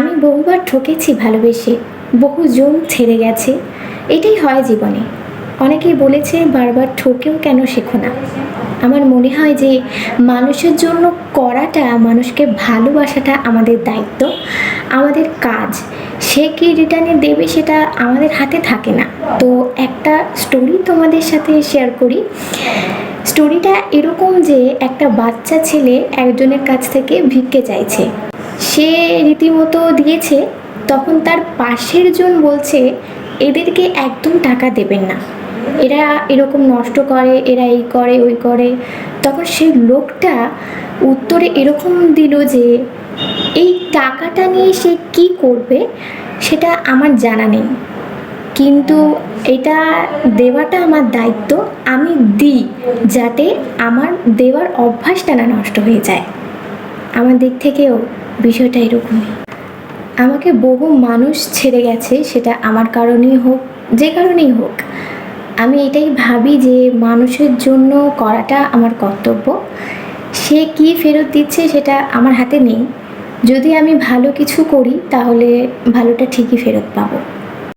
আমি বহুবার ঠকেছি ভালোবেসে, বহুজন ছেড়ে গেছে। এটাই হয় জীবনে। অনেকেই বলেছে বারবার ঠকেও কেন শেখো না। আমার মনে হয় যে মানুষের জন্য করাটা, মানুষকে ভালোবাসাটা আমাদের দায়িত্ব, আমাদের কাজ। সে কি রিটার্নে দেবে সেটা আমাদের হাতে থাকে না। তো একটা স্টোরি তোমাদের সাথে শেয়ার করি। স্টোরিটা এরকম যে একটা বাচ্চা ছেলে একজনের কাছ থেকে ভিক্ষে চাইছে। সে রীতিমতো দিয়েছে, তখন তার পাশের জন বলছে এদেরকে একদম টাকা দেবেন না, এরা এরকম নষ্ট করে, এরা এই করে ওই করে। তখন সেই লোকটা উত্তরে এরকম দিল যে এই টাকাটা নিয়ে সে কি করবে সেটা আমার জানা নেই, কিন্তু এটা দেওয়াটা আমার দায়িত্ব। আমি দিই যাতে আমার দেওয়ার অভ্যাসটা না নষ্ট হয়ে যায়। আমার দিক থেকেও বিষয়টা এরকমই। আমাকে বহু মানুষ ছেড়ে গেছে, সেটা আমার কারণেই হোক, যে কারণেই হোক। আমি এটাই ভাবি যে মানুষের জন্য করাটা আমার কর্তব্য। সে কি ফেরত দিচ্ছে সেটা আমার হাতে নেই। যদি আমি ভালো কিছু করি তাহলে ভালোটা ঠিকই ফেরত পাবো।